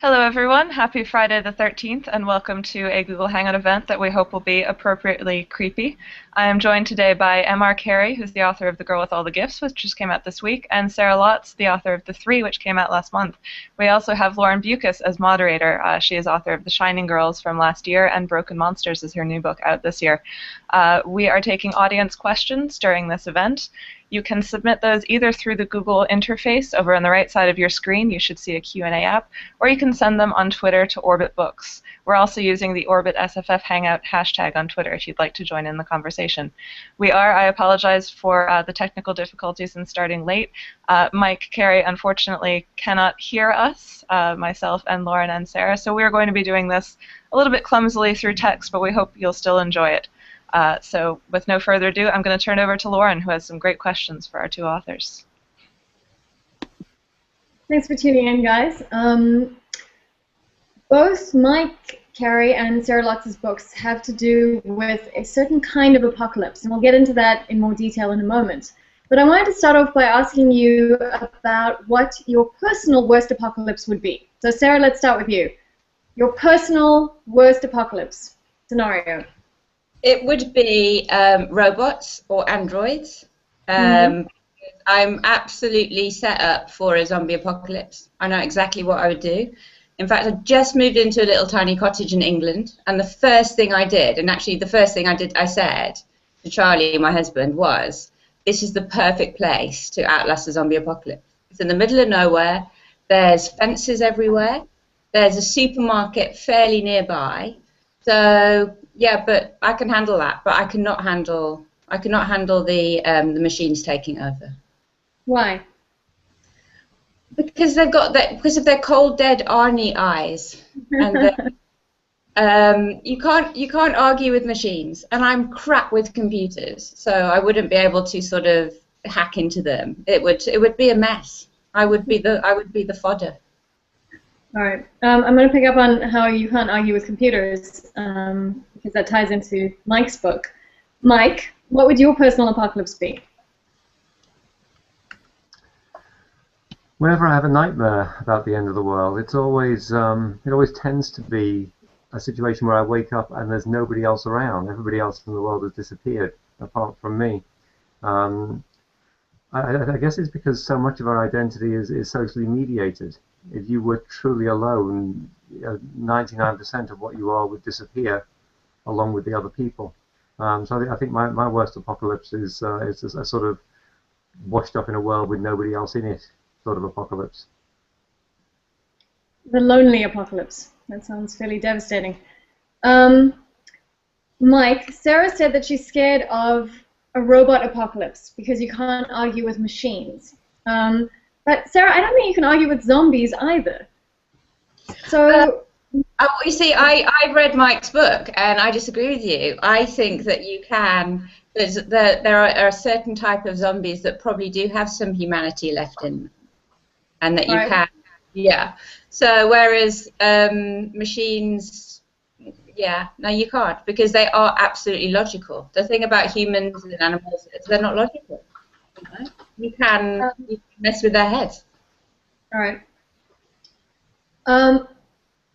Hello everyone, happy Friday the 13th and welcome to a Google Hangout event that we hope will be appropriately creepy. I am joined today by M.R. Carey, who's the author of The Girl with All the Gifts, which just came out this week, and Sarah Lotz, the author of The Three, which came out last month. We also have Lauren Beukes as moderator. She is author of The Shining Girls from last year, and Broken Monsters is her new book out this year. We are taking audience questions during this event. You can submit those either through the Google interface over on the right side of your screen. You should see a Q&A app, or you can send them on Twitter to Orbit Books. We're also using the Orbit SFF Hangout hashtag on Twitter if you'd like to join in the conversation. I apologize for the technical difficulties in starting late. Mike Carey unfortunately cannot hear us, myself and Lauren and Sarah, so we're going to be doing this a little bit clumsily through text, but we hope you'll still enjoy it. So with no further ado, I'm going to turn it over to Lauren, who has some great questions for our two authors. Thanks for tuning in, guys. Both Mike Carey and Sarah Lotz's books have to do with a certain kind of apocalypse, and we'll get into that in more detail in a moment. But I wanted to start off by asking you about what your personal worst apocalypse would be. So Sarah, let's start with you. Your personal worst apocalypse scenario. It would be robots or androids. I'm absolutely set up for a zombie apocalypse. I know exactly what I would do. In fact, I just moved into a little tiny cottage in England, and the first thing I did, and actually the first thing I said to Charlie, my husband, was, this is the perfect place to outlast a zombie apocalypse. It's in the middle of nowhere. There's fences everywhere. There's a supermarket fairly nearby. So yeah, but I can handle that. But I cannot handle the machines taking over. Why? Because because of their cold, dead Arnie eyes, and you can't argue with machines. And I'm crap with computers, so I wouldn't be able to sort of hack into them. It would be a mess. I would be the fodder. All right. I'm going to pick up on how you can't argue with computers, because that ties into Mike's book. Mike, what would your personal apocalypse be? Whenever I have a nightmare about the end of the world, it always tends to be a situation where I wake up and there's nobody else around. Everybody else in the world has disappeared apart from me. I guess it's because so much of our identity is socially mediated. If you were truly alone, 99% of what you are would disappear along with the other people. So I think my worst apocalypse is a sort of washed up in a world with nobody else in it sort of apocalypse. The lonely apocalypse. That sounds fairly devastating. Mike, Sarah said that she's scared of a robot apocalypse because you can't argue with machines. But Sarah, I don't think you can argue with zombies either. So you see, I read Mike's book and I disagree with you. I think that you can. There are a certain type of zombies that probably do have some humanity left in them, and that you can. Yeah. So whereas machines, yeah, no, you can't, because they are absolutely logical. The thing about humans and animals is they're not logical. You can mess with their heads. All right.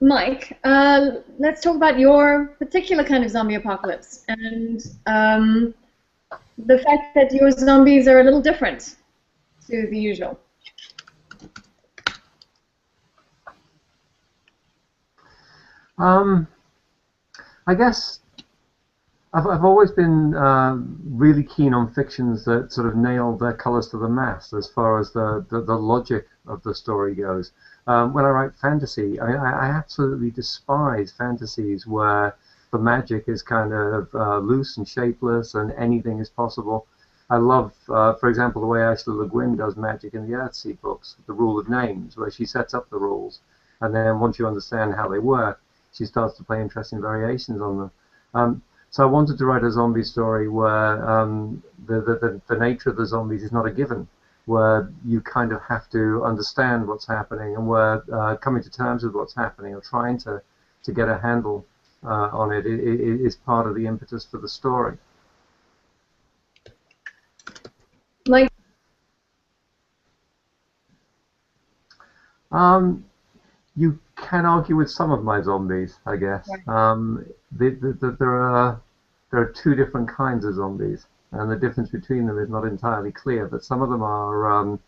Mike, let's talk about your particular kind of zombie apocalypse and the fact that your zombies are a little different to the usual. I guess I've always been really keen on fictions that sort of nail their colours to the mast as far as the logic of the story goes. When I write fantasy, I absolutely despise fantasies where the magic is kind of loose and shapeless and anything is possible. I love, for example, the way Ursula Le Guin does magic in the Earthsea books, The Rule of Names, where she sets up the rules, and then once you understand how they work, she starts to play interesting variations on them. So I wanted to write a zombie story where the nature of the zombies is not a given, where you kind of have to understand what's happening, and where coming to terms with what's happening or trying to get a handle on it is part of the impetus for the story. Like, you can argue with some of my zombies, I guess. There are two different kinds of zombies, and the difference between them is not entirely clear. But some of them are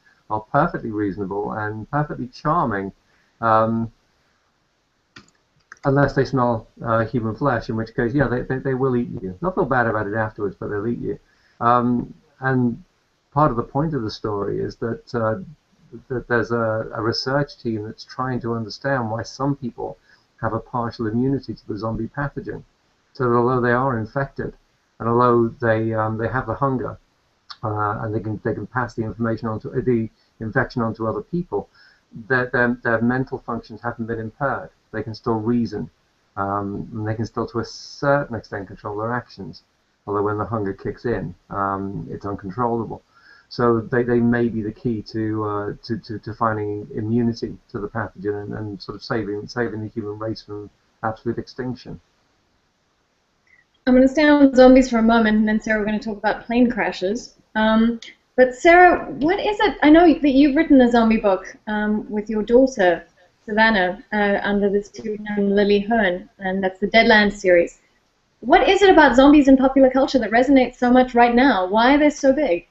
perfectly reasonable and perfectly charming, unless they smell human flesh, in which case, yeah, they will eat you. They'll feel bad about it afterwards, but they'll eat you. And part of the point of the story is that there's a research team that's trying to understand why some people have a partial immunity to the zombie pathogen. So that although they are infected, and although they have the hunger, and they can pass the information onto the infection onto other people, their mental functions haven't been impaired. They can still reason, and they can still, to a certain extent, control their actions. Although when the hunger kicks in, it's uncontrollable. So they may be the key to finding immunity to the pathogen and sort of saving the human race from absolute extinction. I'm going to stay on zombies for a moment, and then Sarah, we're going to talk about plane crashes. But Sarah, what is it? I know that you've written a zombie book with your daughter, Savannah, under the pseudonym Lily Hearn, and that's the Deadlands series. What is it about zombies in popular culture that resonates so much right now? Why are they so big?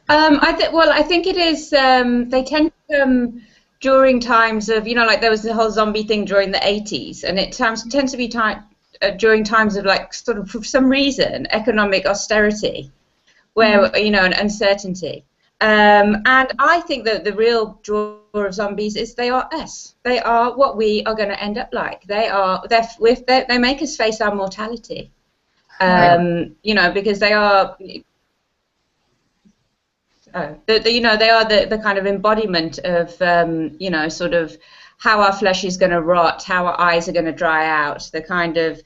I think it is. They tend to come during times of, like there was the whole zombie thing during the 80s, and it tends to be during times of, like, sort of, for some reason, economic austerity, where and uncertainty. And I think that the real draw of zombies is they are us. They are what we are going to end up like. They make us face our mortality. Because they are. They are the kind of embodiment of, sort of how our flesh is going to rot, how our eyes are going to dry out, the kind of,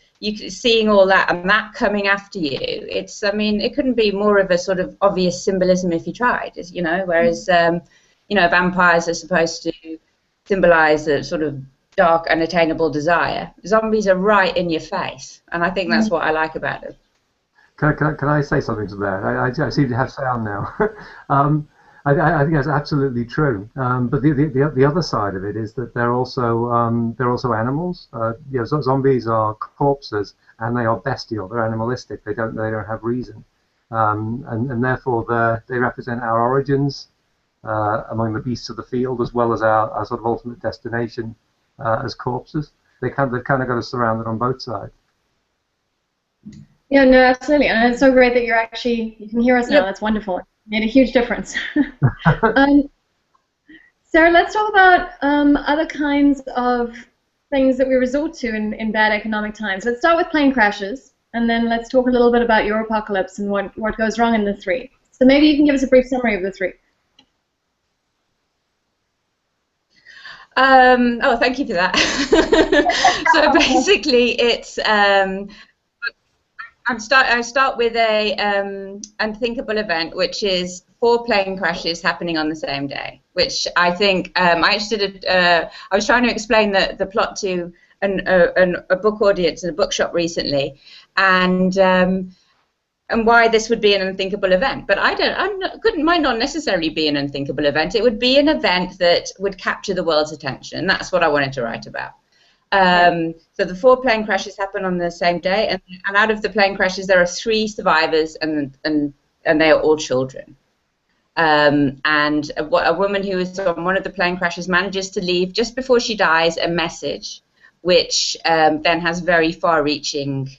seeing all that and that coming after you. It couldn't be more of a sort of obvious symbolism if you tried, whereas, vampires are supposed to symbolize a sort of dark, unattainable desire. Zombies are right in your face, and I think that's what I like about them. Can I say something to that? I seem to have sound now. I think that's absolutely true. But the other side of it is that they're also animals. Zombies are corpses, and they are bestial. They're animalistic. They don't have reason, and therefore they represent our origins among the beasts of the field, as well as our sort of ultimate destination as corpses. They've kind of got us surrounded on both sides. Yeah, no, absolutely, and it's so great that you can hear us now. That's wonderful. It made a huge difference. Sarah, let's talk about other kinds of things that we resort to in bad economic times. Let's start with plane crashes, and then let's talk a little bit about your apocalypse and what goes wrong in the three. So maybe you can give us a brief summary of the three. Thank you for that. So basically, it's I start with a unthinkable event, which is 4 plane crashes happening on the same day. Which I think I actually did. I was trying to explain the plot to a book audience in a bookshop recently, and why this would be an unthinkable event. But might not necessarily be an unthinkable event. It would be an event that would capture the world's attention, and that's what I wanted to write about. So the 4 plane crashes happen on the same day, and out of the plane crashes there are 3 survivors, and they are all children. And a woman who was on one of the plane crashes manages to leave just before she dies a message, which then has very far-reaching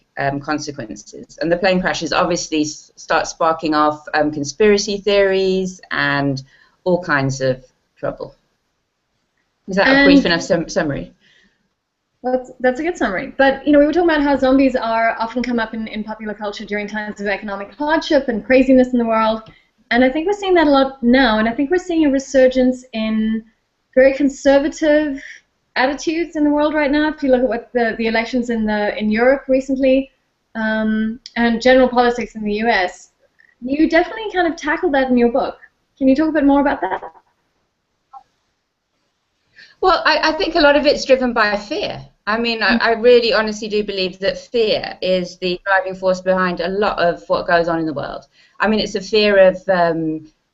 consequences. And the plane crashes obviously start sparking off conspiracy theories and all kinds of trouble. Is that a brief enough summary? That's a good summary. But we were talking about how zombies often come up in popular culture during times of economic hardship and craziness in the world. And I think we're seeing that a lot now. And I think we're seeing a resurgence in very conservative attitudes in the world right now. If you look at what the elections in Europe recently and general politics in the US, you definitely kind of tackled that in your book. Can you talk a bit more about that? Well, I think a lot of it's driven by fear. I really honestly do believe that fear is the driving force behind a lot of what goes on in the world. It's a fear of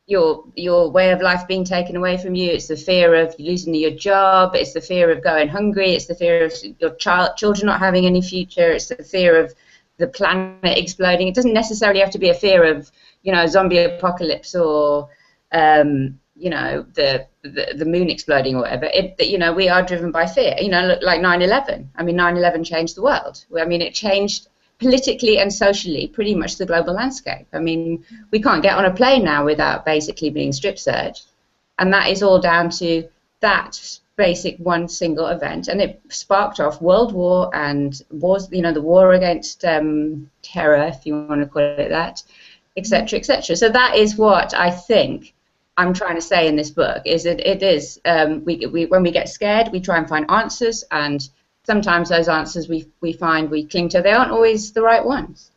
your way of life being taken away from you. It's the fear of losing your job. It's the fear of going hungry. It's the fear of your children not having any future. It's the fear of the planet exploding. It doesn't necessarily have to be a fear of, you know, a zombie apocalypse or you know, the moon exploding or whatever. You know, we are driven by fear. You know, like 9/11. I mean, 9/11 changed the world. I mean, it changed politically and socially pretty much the global landscape. I mean, we can't get on a plane now without basically being strip searched, and that is all down to that basic one single event, and it sparked off World War and wars, you know, the war against terror, if you want to call it that, etc., etc. So that is what I think I'm trying to say in this book, is that it is, when we get scared, we try and find answers, and sometimes those answers we find we cling to, they aren't always the right ones.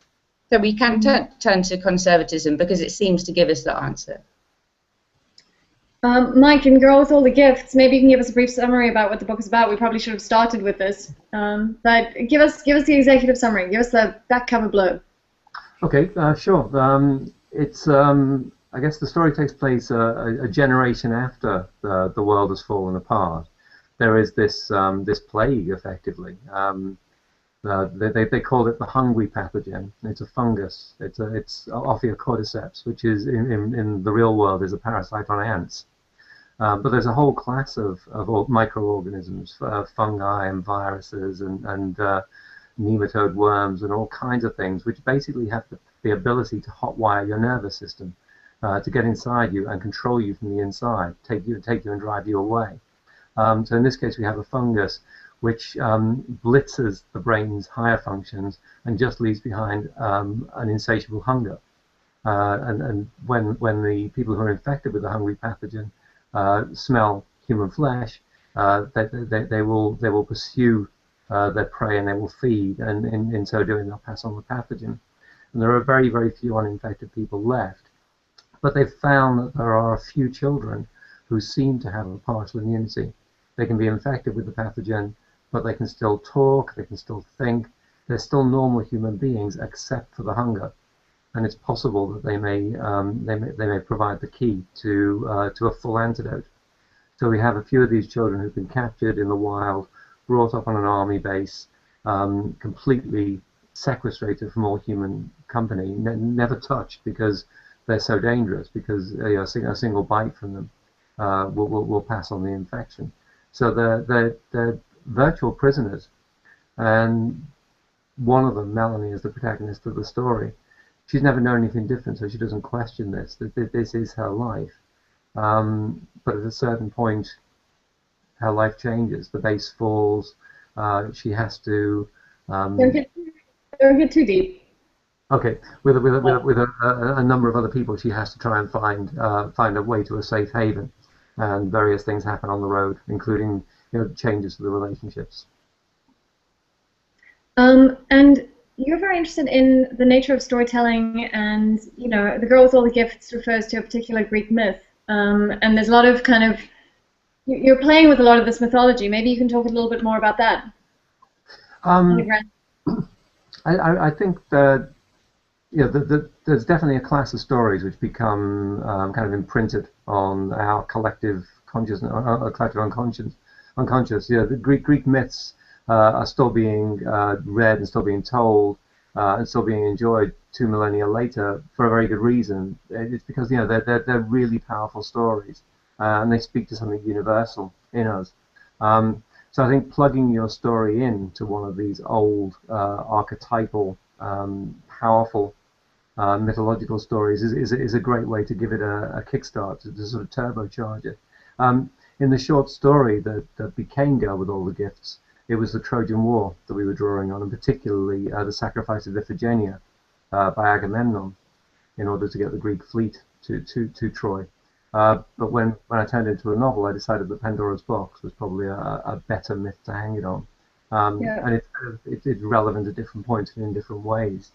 So we can turn to conservatism because it seems to give us the answer. Mike, in Girl with All the Gifts, maybe you can give us a brief summary about what the book is about. We probably should have started with this. But give us the executive summary. Give us the back cover blow. Okay, sure. I guess the story takes place a generation after the world has fallen apart. There is this plague, effectively. They call it the hungry pathogen. It's a fungus. It's Ophiocordyceps, which is in the real world is a parasite on ants. But there's a whole class of microorganisms, fungi and viruses and nematode worms and all kinds of things, which basically have the ability to hotwire your nervous system, to get inside you and control you from the inside, take you and drive you away. So in this case, we have a fungus which blitzes the brain's higher functions and just leaves behind an insatiable hunger. And when the people who are infected with the hungry pathogen smell human flesh, they will pursue their prey and they will feed, and in so doing they'll pass on the pathogen. And there are very, very few uninfected people left. But they've found that there are a few children who seem to have a partial immunity. They can be infected with the pathogen, but they can still talk, they can still think. They're still normal human beings except for the hunger. And it's possible that they may provide the key to a full antidote. So we have a few of these children who've been captured in the wild, brought up on an army base, completely sequestrated from all human company, never touched because they're so dangerous, because a single bite from them will pass on the infection. So they're virtual prisoners, and one of them, Melanie, is the protagonist of the story. She's never known anything different, so she doesn't question this. This is her life. But at a certain point, her life changes. The base falls. She has to. Don't get too deep. Okay, with a number of other people, she has to try and find a way to a safe haven, and various things happen on the road, including changes to the relationships. And you're very interested in the nature of storytelling, and The Girl with All the Gifts refers to a particular Greek myth, and there's a lot of you're playing with a lot of this mythology. Maybe you can talk a little bit more about that. I think that there's definitely a class of stories which become kind of imprinted on our collective consciousness, collective unconscious. The Greek myths are still being read and still being told and still being enjoyed 2 millennia later for a very good reason. It's because they're really powerful stories and they speak to something universal in us. So I think plugging your story into one of these old archetypal, powerful mythological stories is a great way to give it a kickstart, to sort of turbocharge it. In the short story that became Girl with All the Gifts, it was the Trojan War that we were drawing on, and particularly the sacrifice of Iphigenia by Agamemnon in order to get the Greek fleet to Troy. But when I turned it into a novel, I decided that Pandora's Box was probably a better myth to hang it on. And it's relevant at different points and in different ways.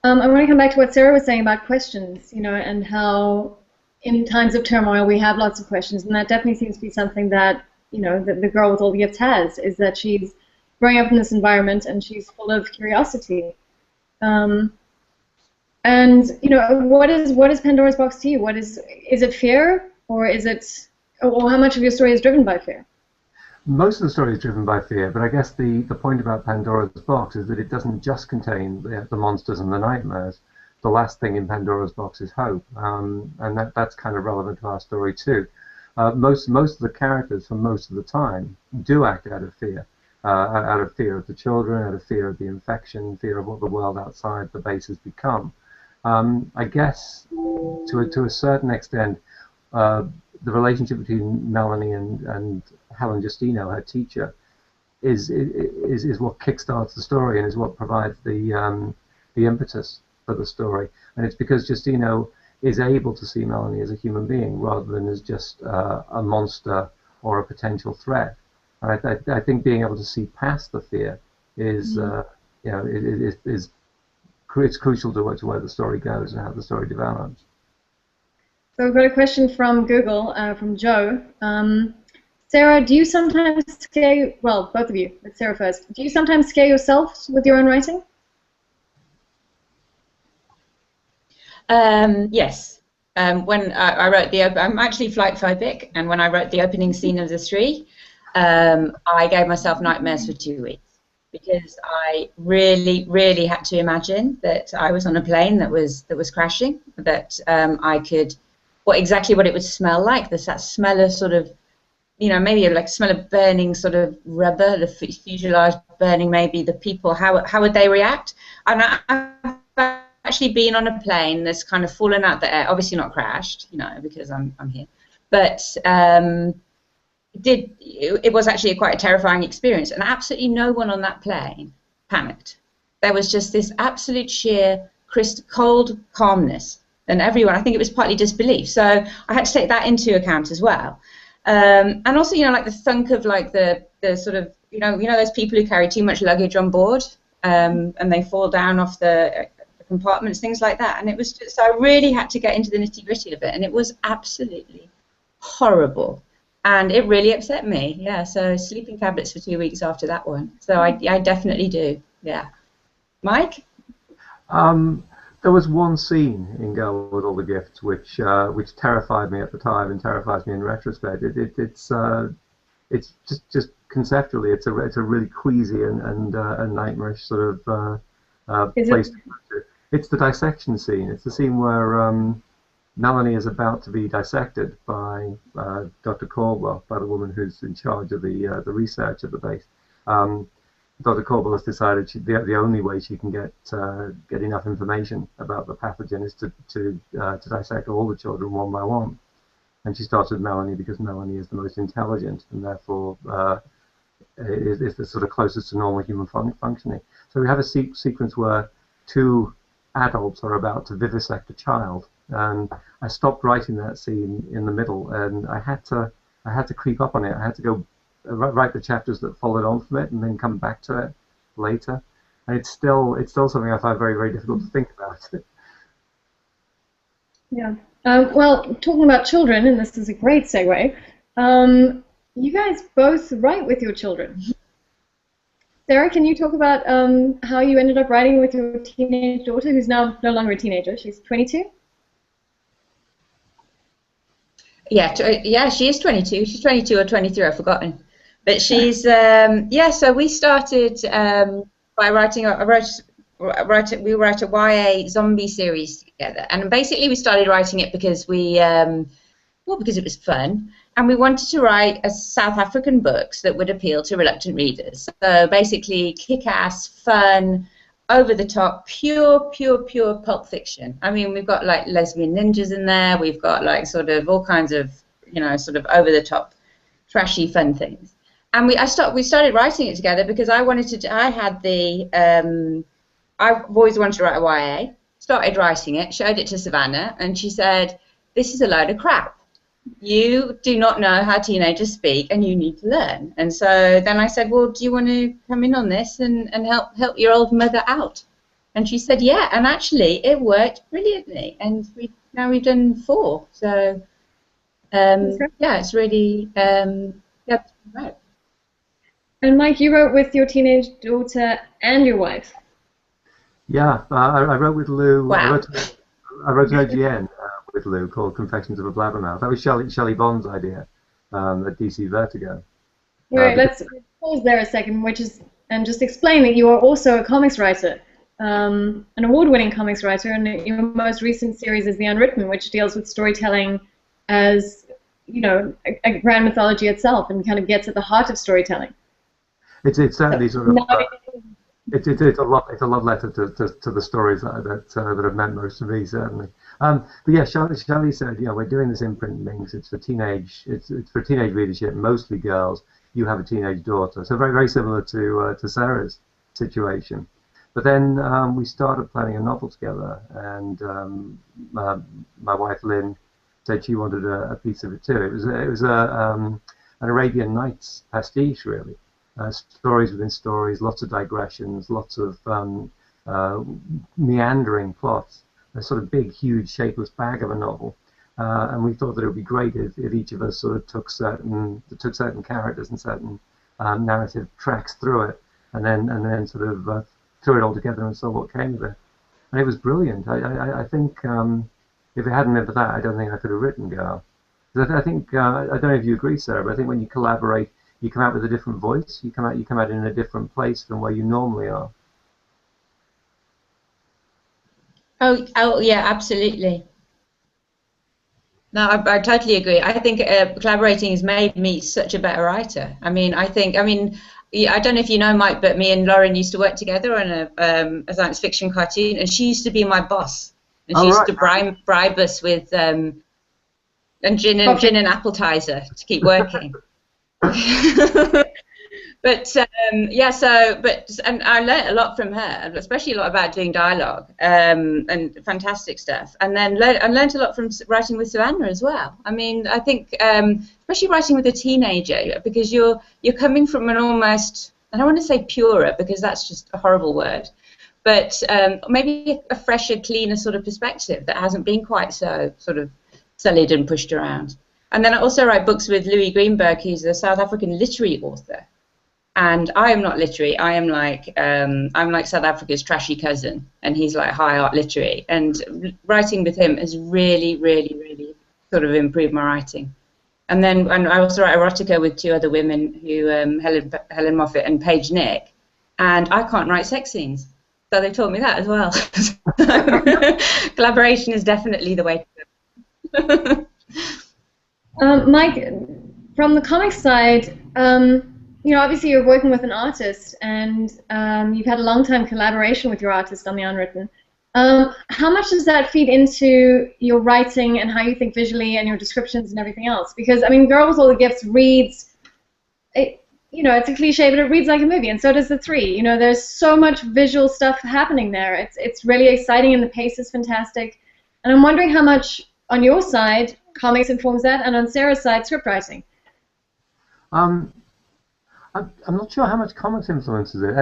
I want to come back to what Sarah was saying about questions, and how in times of turmoil we have lots of questions, and that definitely seems to be something that, the Girl with All the Gifts has, is that she's growing up in this environment and she's full of curiosity. And what is Pandora's box to you? Is it fear, or how much of your story is driven by fear? Most of the story is driven by fear, but I guess the point about Pandora's box is that it doesn't just contain the monsters and the nightmares. The last thing in Pandora's box is hope, and that's kind of relevant to our story too. Most of the characters, for most of the time, do act out of fear of the children, out of fear of the infection, fear of what the world outside the base has become. I guess to a certain extent, the relationship between Melanie and Helen Justino, her teacher, is what kickstarts the story and is what provides the impetus for the story. And it's because Justino is able to see Melanie as a human being rather than as just a monster or a potential threat. And I think being able to see past the fear is it's crucial to where the story goes and how the story develops. So we've got a question from Google, from Joe. Sarah, do you sometimes scare, well, both of you, but Sarah first, do you sometimes scare yourself with your own writing? Yes. When I wrote I'm actually flight phobic, and when I wrote the opening scene of The Three, I gave myself nightmares for 2 weeks because I really, really had to imagine that I was on a plane that was crashing, that I could, exactly what it would smell like. There's that smell of sort of, maybe like smell of burning sort of rubber, the fuselage burning, maybe the people, how would they react? And I've actually been on a plane that's kind of fallen out the air, obviously not crashed, because I'm here, but it was actually quite a terrifying experience, and absolutely no one on that plane panicked. There was just this absolute sheer cold calmness, and everyone, I think it was partly disbelief, so I had to take that into account as well. And also, like the thunk of like the sort of, those people who carry too much luggage on board, and they fall down off the compartments, things like that. And it was just, so I really had to get into the nitty-gritty of it, and it was absolutely horrible. And it really upset me, yeah. So sleeping tablets for 2 weeks after that one. So I definitely do, yeah. Mike? There was one scene in Girl with All the Gifts which terrified me at the time and terrifies me in retrospect. It's just conceptually, it's a really queasy and nightmarish sort of place to go to. It's the dissection scene. It's the scene where Melanie is about to be dissected by Dr. Caldwell, by the woman who's in charge of the research at the base. Dr. Caldwell has decided the only way she can get enough information about the pathogen is to dissect all the children one by one. And she starts with Melanie because Melanie is the most intelligent and therefore is the sort of closest to normal human functioning. So we have a sequence where two adults are about to vivisect a child. And I stopped writing that scene in the middle, and I had to creep up on it. I had to go write the chapters that followed on from it, and then come back to it later. And it's still something I find very, very difficult to think about. Yeah. Well, talking about children, and this is a great segue. You guys both write with your children. Sarah, can you talk about how you ended up writing with your teenage daughter, who's now no longer a teenager? She's 22. Yeah, she is 22. She's 22 or 23, I've forgotten. But she's, so we started by writing, we write a YA zombie series together. And basically we started writing it because because it was fun. And we wanted to write a South African books that would appeal to reluctant readers. So basically kick-ass, fun, over-the-top, pure Pulp Fiction. I mean, we've got like lesbian ninjas in there. We've got like sort of all kinds of, sort of over-the-top, trashy, fun things. And we started writing it together because I've always wanted to write a YA. Started writing it, showed it to Savannah, and she said, "This is a load of crap. You do not know how teenagers speak, and you need to learn." And so then I said, "Well, do you want to come in on this and help your old mother out?" And she said, "Yeah." And actually, it worked brilliantly. And we've done 4. So yeah, it's really right. And Mike, you wrote with your teenage daughter and your wife. Yeah, I wrote with Lou. Wow. I wrote an OGN with Lou called Confessions of a Blabbermouth. That was Shelley Bond's idea at DC Vertigo. Right, Because let's pause there a second, and just explain that you are also a comics writer, an award-winning comics writer, and your most recent series is The Unwritten, which deals with storytelling as, a grand mythology itself, and kind of gets at the heart of storytelling. it's So certainly sort of now, it's a love letter to the stories that have meant most to me, certainly. But yeah, Shelley said, we're doing this imprint links. It's for teenage readership, mostly girls. You have a teenage daughter, so very very similar to Sarah's situation. But then we started planning a novel together, and my wife Lynn said she wanted a piece of it too. It was an Arabian Nights pastiche, really. Stories within stories, lots of digressions, lots of meandering plots, a sort of big, huge, shapeless bag of a novel. And we thought that it would be great if each of us sort of took certain characters and certain narrative tracks through it, and then sort of threw it all together and saw what came of it. And it was brilliant. I think if it hadn't been for that, I don't think I could have written Girl. I think I don't know if you agree, Sarah, but I think when you collaborate, you come out with a different voice. You come out in a different place than where you normally are. Oh yeah, absolutely. No, I totally agree. I think collaborating has made me such a better writer. Yeah, I don't know if you know, Mike, but me and Lauren used to work together on a science fiction cartoon, and she used to be my boss, and she used to bribe us with and gin and appetizer to keep working. But and I learned a lot from her, especially a lot about doing dialogue and fantastic stuff. And then I learned a lot from writing with Savannah as well. I mean, I think especially writing with a teenager, because you're coming from an almost, I don't want to say purer because that's just a horrible word, but maybe a fresher, cleaner sort of perspective that hasn't been quite so sort of sullied and pushed around. And then I also write books with Louis Greenberg, who's a South African literary author. And I am not literary. I'm like South Africa's trashy cousin, and he's like high art literary. And writing with him has really, really, really sort of improved my writing. And I also write erotica with two other women, who Helen Moffat and Paige Nick. And I can't write sex scenes, so they taught me that as well. Collaboration is definitely the way to go. Mike, from the comics side, obviously you're working with an artist, and you've had a long-time collaboration with your artist on The Unwritten. How much does that feed into your writing and how you think visually and your descriptions and everything else? Because, I mean, Girl with All the Gifts reads, it's a cliche, but it reads like a movie, and so does The Three. There's so much visual stuff happening there. It's really exciting, and the pace is fantastic. And I'm wondering how much, on your side, comics informs that, and on Sarah's side, script writing. I'm not sure how much comics influences it.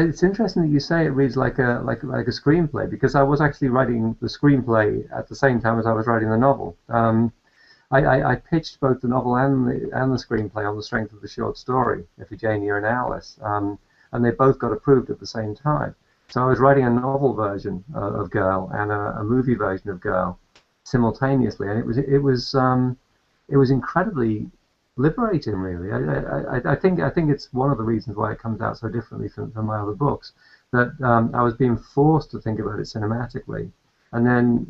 It's interesting that you say it reads like a screenplay, because I was actually writing the screenplay at the same time as I was writing the novel. I pitched both the novel and the screenplay on the strength of the short story, Iphigenia and Alice, and they both got approved at the same time. So I was writing a novel version of Girl and a movie version of Girl simultaneously, and it was incredibly liberating, really. I think it's one of the reasons why it comes out so differently from my other books, that I was being forced to think about it cinematically, and then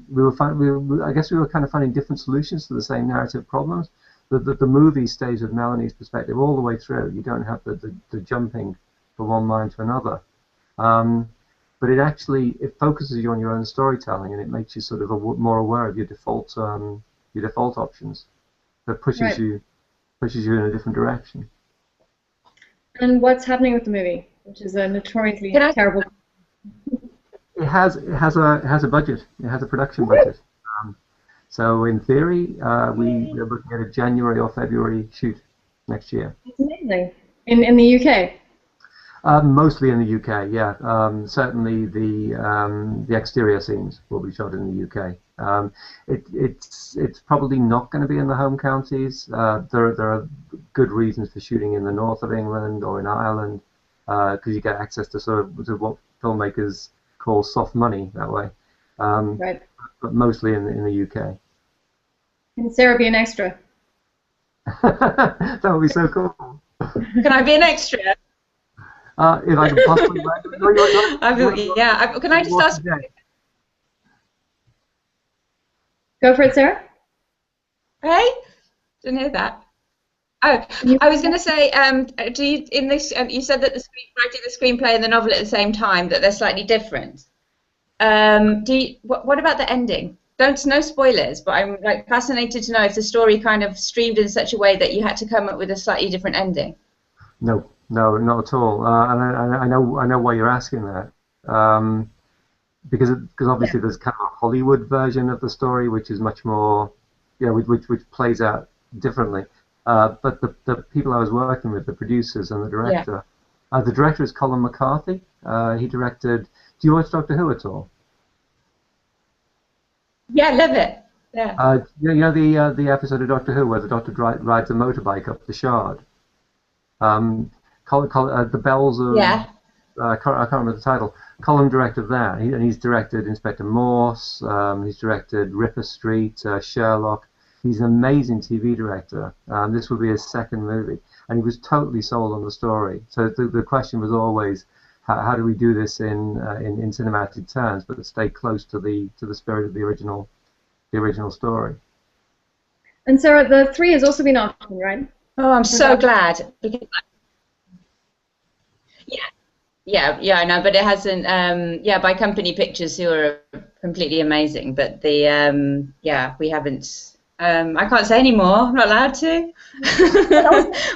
I guess we were kind of finding different solutions to the same narrative problems. The movie stays with Melanie's perspective all the way through. You don't have the jumping from one mind to another, but it focuses you on your own storytelling, and it makes you sort of more aware of your default options. That pushes you in a different direction. And what's happening with the movie, which is a notoriously terrible. It has a budget. It has a production budget. So in theory, we are looking at a January or February shoot next year. It's amazing. In the UK. Mostly in the UK, yeah. Certainly the exterior scenes will be shot in the UK. It's probably not going to be in the home counties. There are good reasons for shooting in the north of England or in Ireland, because you get access to sort of what filmmakers call soft money that way, Right. but mostly in the UK. Can Sarah be an extra? That would be so cool. Can I be an extra? If I can possibly. Can I just ask? Go for it, Sarah. Hey, didn't hear that. Oh, I was going to say, do you in this? You said that writing the screenplay and the novel at the same time, that they're slightly different. What about the ending? No spoilers, but I'm like fascinated to know if the story kind of streamed in such a way that you had to come up with a slightly different ending. No, not at all. And I know why you're asking that. Because obviously there's kind of a Hollywood version of the story, which is much more, which plays out differently. But the people I was working with, the producers and the director, the director is Colin McCarthy. He directed. Do you watch Doctor Who at all? Yeah, love it. Yeah. The episode of Doctor Who where the Doctor rides a motorbike up the Shard. The Bells of. Yeah. I can't remember the title. Colin directed that, and he's directed Inspector Morse. He's directed Ripper Street, Sherlock. He's an amazing TV director. This will be his second movie, and he was totally sold on the story. So the question was always, how do we do this in cinematic terms, but stay close to the spirit of the original story. And Sarah, the 3 has also been optioned, right? Oh, I'm so glad. Yeah, I know, but it hasn't. By Company Pictures, who are completely amazing. But we haven't. I can't say anymore. I'm not allowed to.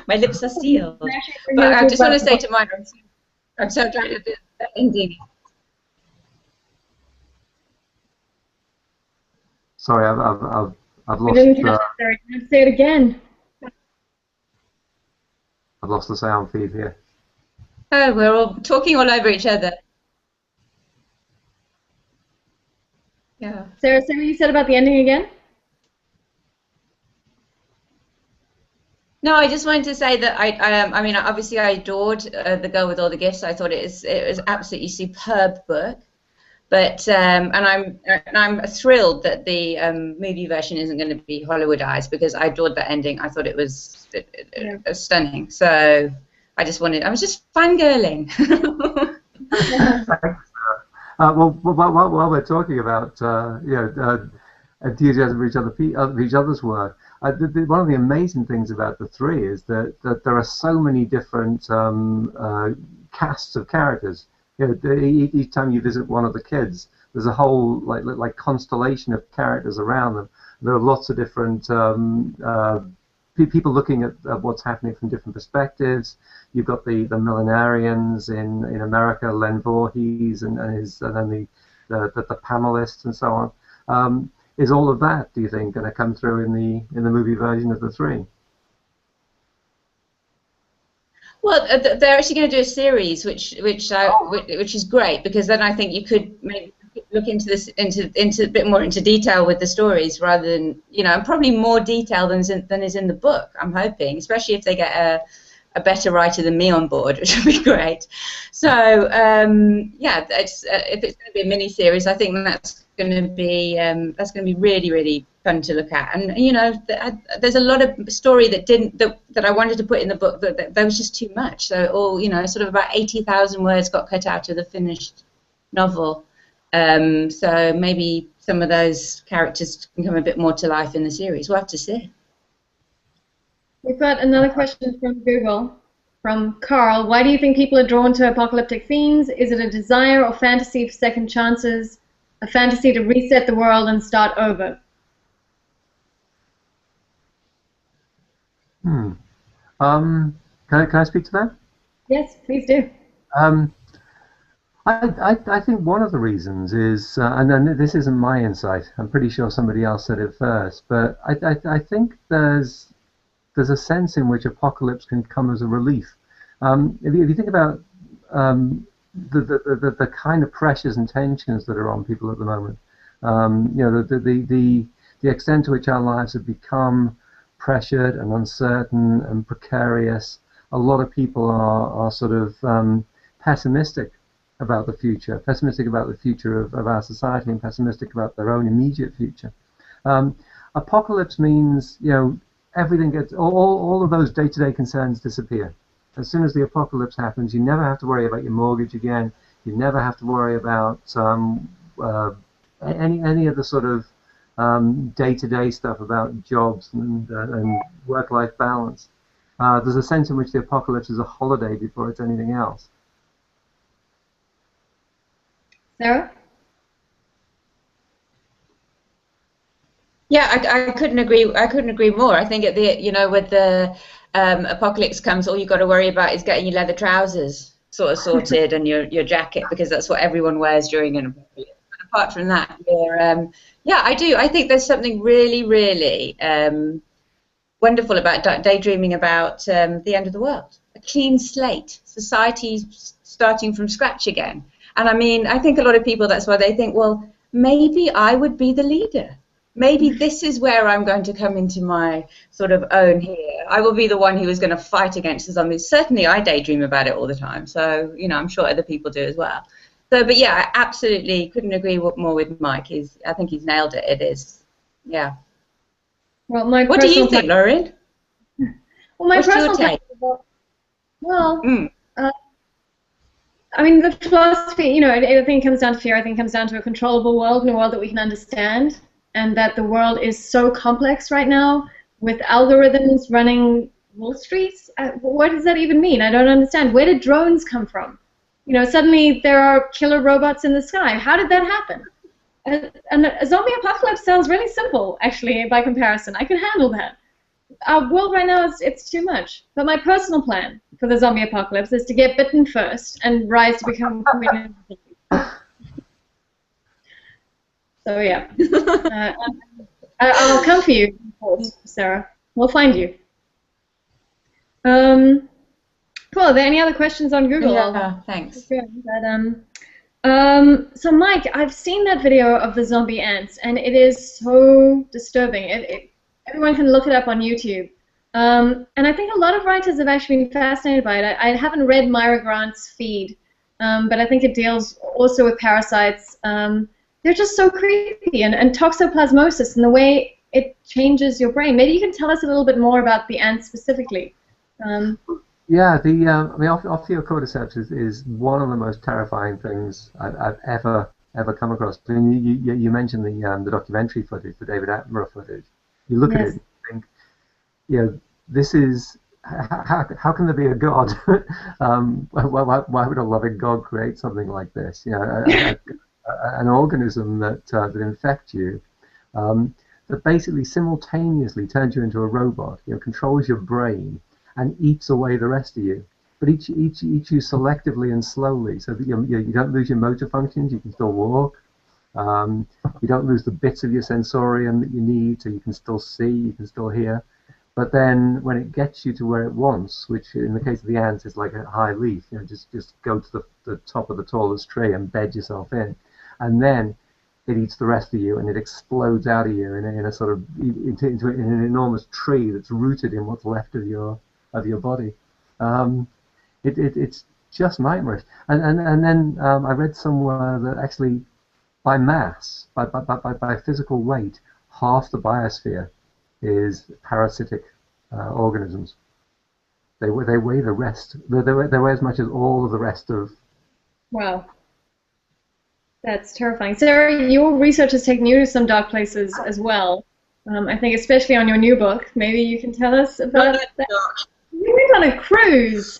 My lips are sealed. But I just want to say to Mike, I'm so glad at the ending. Sorry, I've lost. We didn't catch it, Sarah. Can you say it again? I've lost the sound feed here. Oh, we're all talking all over each other. Yeah. Sarah, say what you said about the ending again. No, I just wanted to say that I mean, obviously I adored The Girl with All the Gifts. I thought it was absolutely superb book. But and I'm thrilled that the movie version isn't going to be Hollywoodized, because I adored that ending. I thought it was stunning. So I was just fangirling. Well, while we're talking about enthusiasm for each other's work, one of the amazing things about the 3 is that there are so many different casts of characters. Each time you visit one of the kids, there's a whole like constellation of characters around them. There are lots of different people looking at what's happening from different perspectives. You've got the millenarians in America, Len Voorhees, and then the panelists and so on. Is all of that, do you think, going to come through in the movie version of the 3? Well, they're actually going to do a series, which is great, because then I think you could maybe look into this into a bit more into detail with the stories, rather than probably more detail than is in the book. I'm hoping, especially if they get a better writer than me on board, which would be great. So if it's going to be a mini series, I think that's going to be really, really fun to look at. And there's a lot of story that I wanted to put in the book that was just too much. So all sort of about 80,000 words got cut out of the finished novel. So maybe some of those characters can come a bit more to life in the series. We'll have to see. We've got another question from Google, from Carl. Why do you think people are drawn to apocalyptic themes? Is it a desire or fantasy for second chances? A fantasy to reset the world and start over? Can I speak to that? Yes, please do. I think one of the reasons is, and this isn't my insight, I'm pretty sure somebody else said it first, but I think there's a sense in which apocalypse can come as a relief. If you think about the kind of pressures and tensions that are on people at the moment, the extent to which our lives have become pressured and uncertain and precarious, a lot of people are sort of pessimistic about the future, pessimistic about the future of our society, and pessimistic about their own immediate future. Apocalypse means, everything gets, all of those day-to-day concerns disappear. As soon as the apocalypse happens, you never have to worry about your mortgage again. You never have to worry about any of the sort of day-to-day stuff about jobs and work-life balance. There's a sense in which the apocalypse is a holiday before it's anything else. Sarah? Yeah, I couldn't agree. I couldn't agree more. I think with the apocalypse comes, all you've got to worry about is getting your leather trousers sort of sorted and your jacket, because that's what everyone wears during an apocalypse. Apart from that, yeah, I do. I think there's something really, really wonderful about daydreaming about the end of the world. A clean slate, society starting from scratch again. And I mean, I think a lot of people, that's why they think, well, maybe I would be the leader. Maybe this is where I'm going to come into my sort of own here. I will be the one who is going to fight against the zombies. Certainly, I daydream about it all the time. So, I'm sure other people do as well. So, but yeah, I absolutely couldn't agree more with Mike. I think he's nailed it. It is, yeah. Well, what do you think, Lauren? Well, my personal take. Well, I mean, the philosophy, I think it comes down to fear. I think it comes down to a controllable world, and a world that we can understand. And that the world is so complex right now with algorithms running Wall Street. What does that even mean? I don't understand. Where did drones come from? Suddenly there are killer robots in the sky. How did that happen? And a zombie apocalypse sounds really simple, actually, by comparison. I could handle that. Our world right now, it's too much. But my personal plan for the zombie apocalypse is to get bitten first and rise to become a queen. So yeah, I'll come for you, Sarah. We'll find you. Cool. Are there any other questions on Google? Yeah, thanks. So Mike, I've seen that video of the zombie ants, and it is so disturbing. Everyone can look it up on YouTube. And I think a lot of writers have actually been fascinated by it. I haven't read Myra Grant's feed, but I think it deals also with parasites. They're just so creepy, and toxoplasmosis and the way it changes your brain. Maybe you can tell us a little bit more about the ants specifically. Yeah, I mean, Ophiocordyceps is one of the most terrifying things I've ever come across. I mean, you mentioned the documentary footage, the David Attenborough footage. You look at it and you think, this is, how can there be a God? Why would a loving God create something like this? An organism that infects you, that basically simultaneously turns you into a robot, controls your brain and eats away the rest of you, but eats you selectively and slowly, so that you don't lose your motor functions. You can still walk. You don't lose the bits of your sensorium that you need, so you can still see, you can still hear. But then when it gets you to where it wants, which in the case of the ants is like a high leaf, just go to the top of the tallest tree and bed yourself in. And then it eats the rest of you, and it explodes out of you in a sort of into an enormous tree that's rooted in what's left of your body. It's just nightmarish. And then I read somewhere that actually by mass, by physical weight, half the biosphere is parasitic organisms. They weigh the rest. They weigh as much as all of the rest of. Wow. That's terrifying. Sarah, your research has taken you to some dark places as well. I think especially on your new book. Maybe you can tell us about that. You went on a cruise.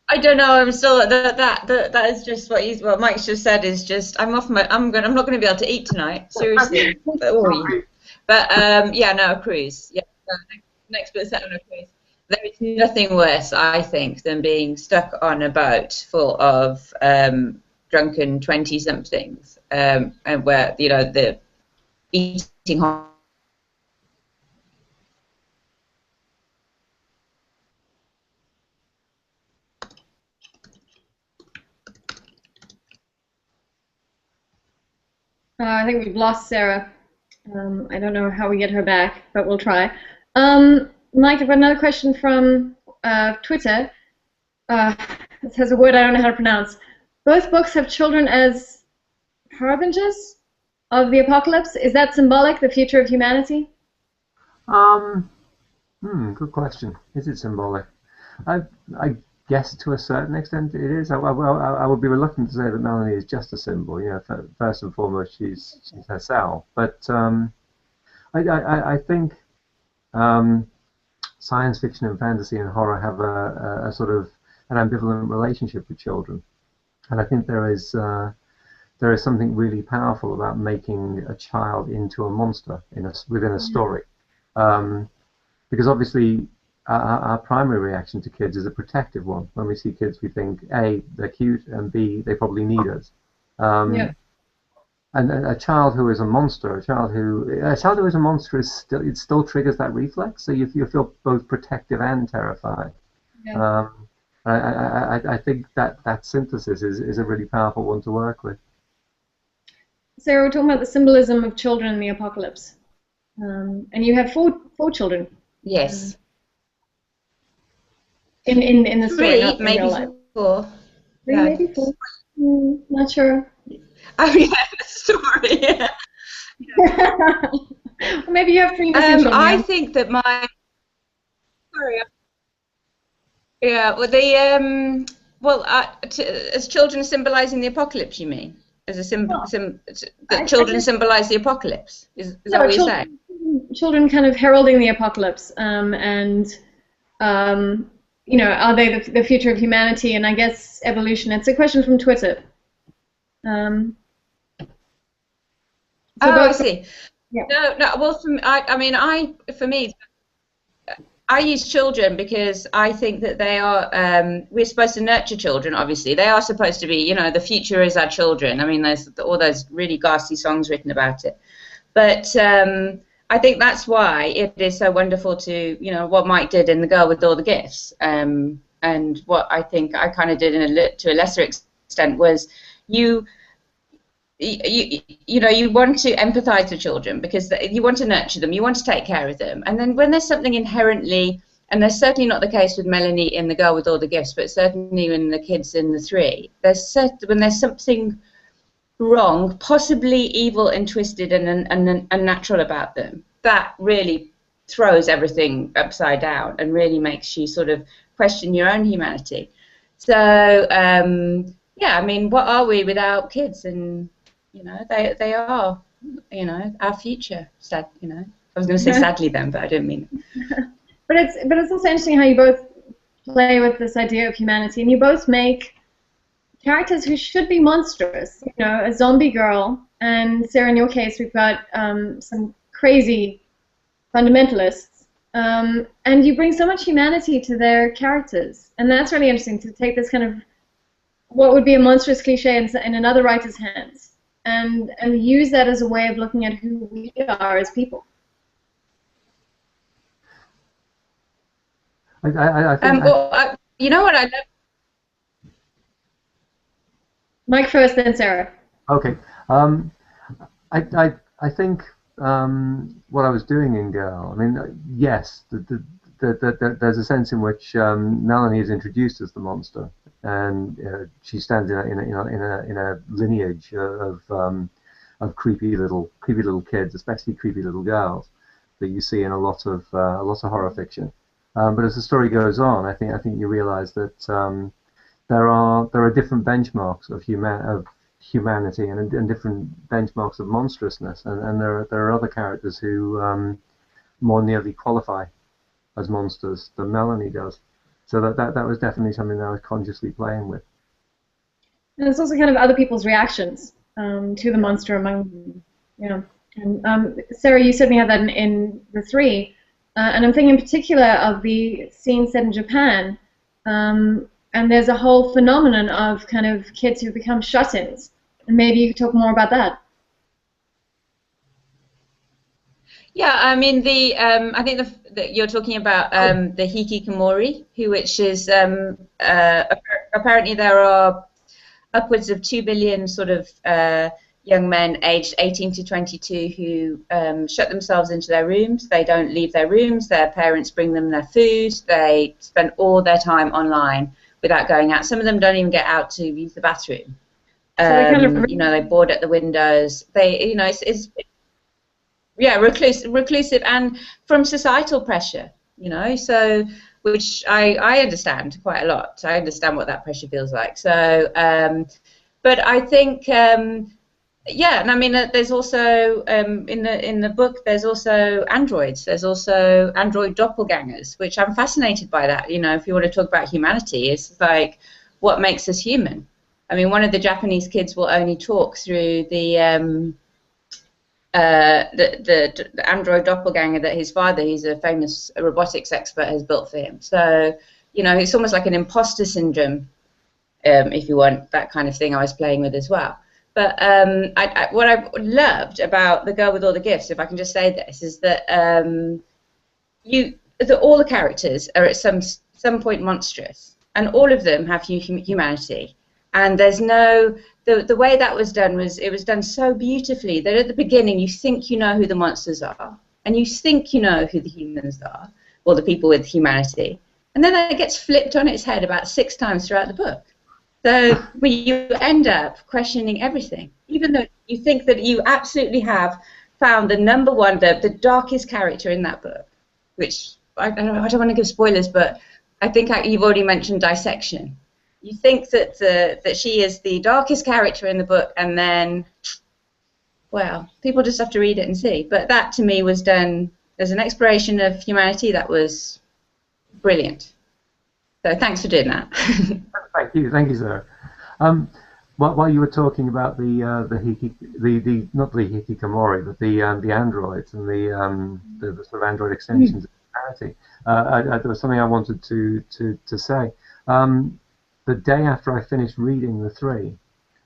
I don't know. I'm still that is just what Mike's just said is just I'm not going to be able to eat tonight. Seriously. But a cruise. Yeah, next bit set on a cruise. There is nothing worse, I think, than being stuck on a boat full of drunken 20-somethings, and where the eating. I think we've lost Sarah. I don't know how we get her back, but we'll try. Mike, I've got another question from Twitter. this has a word I don't know how to pronounce. Both books have children as harbingers of the apocalypse. Is that symbolic, the future of humanity? Good question. Is it symbolic? I guess to a certain extent it is. I would be reluctant to say that Melanie is just a symbol. You know, first and foremost, she's herself. But I think science fiction and fantasy and horror have a sort of an ambivalent relationship with children, and I think there is something really powerful about making a child into a monster within a story, because obviously our primary reaction to kids is a protective one. When we see kids, we think A, they're cute, and B, they probably need us. Yeah. And a child who is a monster, a child who is a monster it still triggers that reflex. So you feel both protective and terrified. Yeah. I think that synthesis is a really powerful one to work with. Sarah, we're talking about the symbolism of children in the apocalypse, and you have four children. Yes. In the story, not in maybe real life. 4. Three, Yeah. maybe 4. Not sure. Oh yeah, the story. Or maybe you have 3 missing children. I think that my well, the as children symbolising the apocalypse, you mean? As a that children symbolise the apocalypse? Is that what you're saying? Children kind of heralding the apocalypse, and you know, are they the future of humanity? And I guess evolution. It's a question from Twitter. I see. Yeah. No. Well, for me, I use children because I think that they are. We're supposed to nurture children. Obviously, they are supposed to be. You know, the future is our children. I mean, there's all those really ghastly songs written about it. But I think that's why it is so wonderful to, you know, what Mike did in The Girl with All the Gifts, and what I think I kind of did to a lesser extent was you know, you want to empathize with children because you want to nurture them, you want to take care of them, and then when there's something inherently, and there's certainly not the case with Melanie in The Girl with All the Gifts, but certainly in the kids in the 3, when there's something wrong, possibly evil and twisted and unnatural about them, that really throws everything upside down and really makes you sort of question your own humanity. So yeah, I mean, what are we without kids? And you know, they are, you know, our future. Sad, you know. I was going to say sadly then, but I didn't mean it. But it's also interesting how you both play with this idea of humanity, and you both make characters who should be monstrous. You know, a zombie girl, and Sarah, in your case, we've got some crazy fundamentalists, and you bring so much humanity to their characters, and that's really interesting to take this kind of what would be a monstrous cliche in another writer's hands, and use that as a way of looking at who we are as people. I think you know what I love? Mike first, then Sarah. Okay. I think what I was doing in Girl, I mean, yes, there's a sense in which Melanie is introduced as the monster, and she stands in a lineage of creepy little kids, especially creepy little girls, that you see in a lot of horror fiction. But as the story goes on, I think you realise that there are different benchmarks of humanity and different benchmarks of monstrousness, and there are other characters who more nearly qualify as monsters than Melanie does. So that was definitely something that I was consciously playing with. And it's also kind of other people's reactions to the monster among them. You know. And Sarah, you certainly have that in the 3. And I'm thinking in particular of the scene set in Japan, and there's a whole phenomenon of kind of kids who become shut-ins. And maybe you could talk more about that. Yeah, I mean I think you're talking about the hikikomori, which is apparently there are upwards of 2 billion sort of young men aged 18 to 22 who shut themselves into their rooms. They don't leave their rooms. Their parents bring them their food. They spend all their time online without going out. Some of them don't even get out to use the bathroom. So they kind of, You know, they board at the windows. They, you know, it's yeah, reclusive, and from societal pressure, you know, so which I understand quite a lot. I understand what that pressure feels like. So, but I think, yeah, and I mean, there's also in the book, there's also androids. There's also android doppelgangers, which I'm fascinated by. That, you know, if you want to talk about humanity, it's like what makes us human. I mean, one of the Japanese kids will only talk through the android doppelganger that his father, he's a famous robotics expert, has built for him. So, you know, it's almost like an imposter syndrome, if you want, that kind of thing I was playing with as well. But what I loved about The Girl with All the Gifts, if I can just say this, is that all the characters are at some point monstrous, and all of them have humanity. And there's no, the way that was done was, it was done so beautifully that at the beginning you think you know who the monsters are, and you think you know who the humans are, or the people with humanity, and then it gets flipped on its head about 6 times throughout the book. So you end up questioning everything, even though you think that you absolutely have found the number one, the darkest character in that book, which I don't want to give spoilers, but I think you've already mentioned dissection. You think that that she is the darkest character in the book, and then, well, people just have to read it and see. But that, to me, was done as an exploration of humanity that was brilliant. So thanks for doing that. Thank you, Sarah. While you were talking about the not the hikikomori, but the androids and the sort of android extensions of humanity, there was something I wanted to say. The day after I finished reading the 3,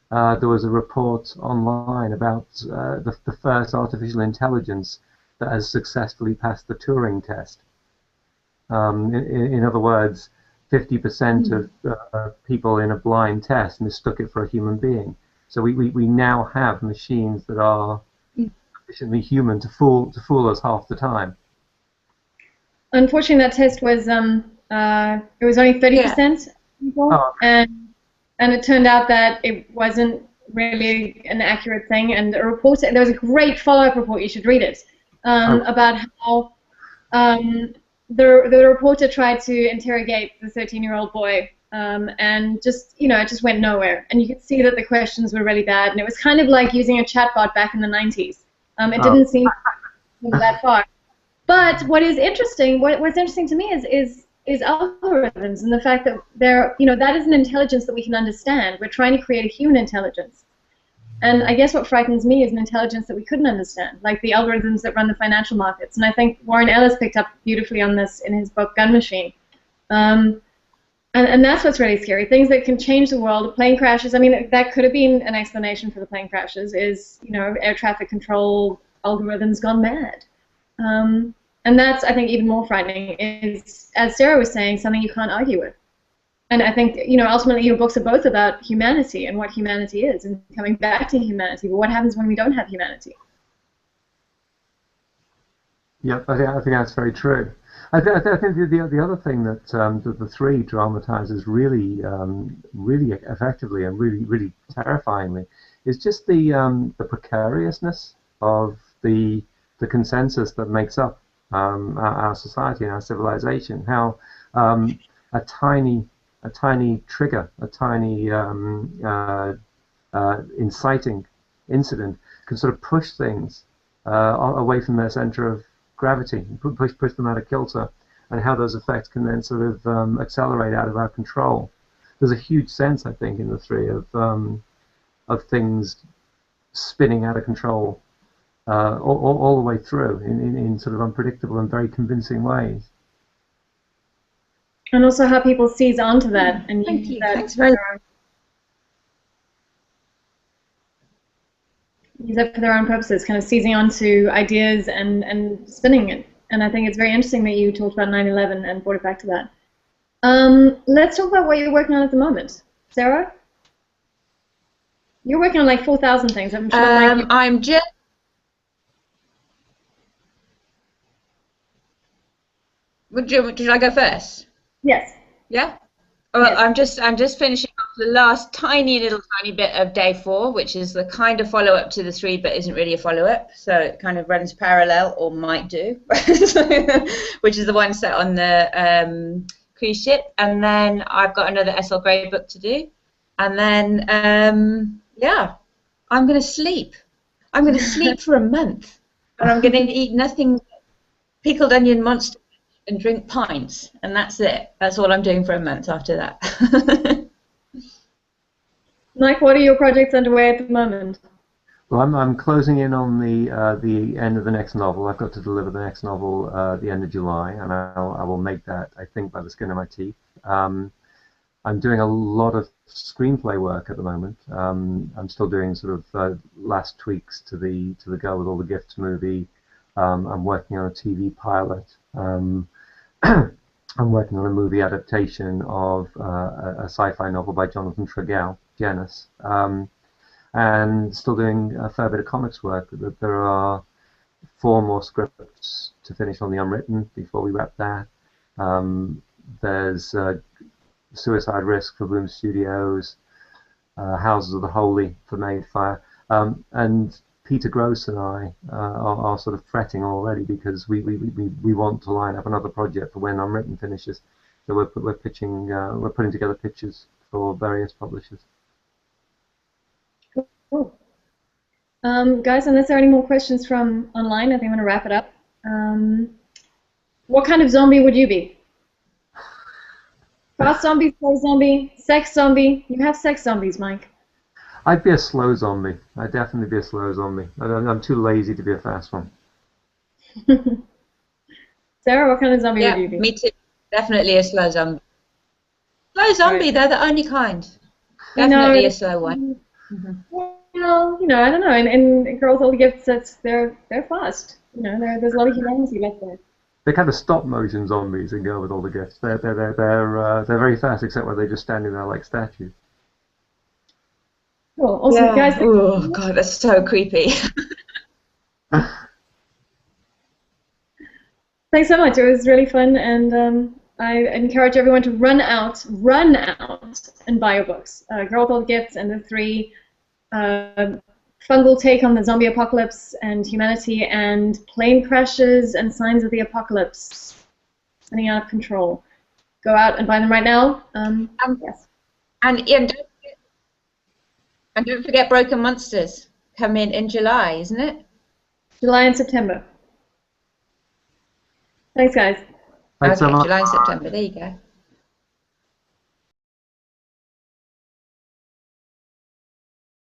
there was a report online about the first artificial intelligence that has successfully passed the Turing test. In other words, 50% of people in a blind test mistook it for a human being. So we now have machines that are sufficiently human to fool us half the time. Unfortunately, that test was it was only 30% people, and it turned out that it wasn't really an accurate thing. And a report, there was a great follow-up report. You should read it about how the reporter tried to interrogate the 13-year-old boy, and just, you know, it just went nowhere. And you could see that the questions were really bad, and it was kind of like using a chatbot back in the 90s. It didn't seem that far. But what is interesting, what's interesting to me is algorithms, and the fact that that is an intelligence that we can understand. We're trying to create a human intelligence. And I guess what frightens me is an intelligence that we couldn't understand, like the algorithms that run the financial markets. And I think Warren Ellis picked up beautifully on this in his book Gun Machine. And that's what's really scary. Things that can change the world. Plane crashes. I mean, that could have been an explanation for the plane crashes. Is, you know, air traffic control algorithms gone mad. And that's, I think, even more frightening. Is, as Sarah was saying, something you can't argue with. And I think, you know, ultimately your books are both about humanity and what humanity is, and coming back to humanity. But what happens when we don't have humanity? Yep, I think that's very true. I think the other thing that the 3 dramatizes really effectively and really terrifyingly is just the precariousness of the consensus that makes up our society and our civilization. How a tiny trigger, a tiny inciting incident can sort of push things away from their center of gravity, push them out of kilter, and how those effects can then sort of accelerate out of our control. There's a huge sense, I think, in the 3 of things spinning out of control all the way through in sort of unpredictable and very convincing ways. And also how people seize onto that and use that. Thanks very much. Use that for their own purposes, kind of seizing onto ideas and spinning it. And I think it's very interesting that you talked about 9/11 and brought it back to that. Let's talk about what you're working on at the moment. Sarah? You're working on like 4,000 things. I'm sure I'm just... Should I go first? Yes. Yeah? Well, I'm just finishing off the last tiny bit of day 4, which is the kind of follow-up to the 3, but isn't really a follow-up. So it kind of runs parallel, or might do, which is the one set on the cruise ship. And then I've got another S.L. Grey book to do. And then, yeah, I'm going to sleep. I'm going to sleep for a month. And I'm going to eat nothing but pickled onion monster and drink pints, and that's it. That's all I'm doing for a month after that. Mike, what are your projects underway at the moment? Well, I'm closing in on the end of the next novel. I've got to deliver the next novel at the end of July, and I will make that, I think, by the skin of my teeth. I'm doing a lot of screenplay work at the moment. I'm still doing sort of last tweaks to the Girl with All the Gifts movie. I'm working on a TV pilot. I'm working on a movie adaptation of a sci-fi novel by Jonathan Tregell, Janus, and still doing a fair bit of comics work. There are 4 more scripts to finish on the Unwritten before we wrap that. There's Suicide Risk for Boom Studios, Houses of the Holy for Madefire, and Peter Gross and I are sort of fretting already because we want to line up another project for when Unwritten finishes. So we're putting together pitches for various publishers. Cool. Guys, unless there are any more questions from online, I think I'm going to wrap it up. What kind of zombie would you be? Fast zombie, slow zombie, sex zombie? You have sex zombies, Mike. I'd be a slow zombie. I'd definitely be a slow zombie. I'm too lazy to be a fast one. Sarah, what kind of zombie would you be? Me too. Definitely a slow zombie. Slow zombie, they're the only kind. Definitely a slow one. Well, I don't know. In Girls All the Gifts, they're fast. There's a lot of humanity left there. They're kind of stop motion zombies in Girl with All the Gifts. They're very fast, except when they're just standing there like statues. Cool. Also, guys. Oh God, that's so creepy. Thanks so much. It was really fun, and I encourage everyone to run out, and buy your books. Girl with All the Gifts and the 3 fungal take on the zombie apocalypse and humanity, and plane crashes and signs of the apocalypse spinning out of control. Go out and buy them right now. Yes. And don't forget Broken Monsters come in July, isn't it? July and September. Thanks, guys. Thanks so much. July and September. There you go.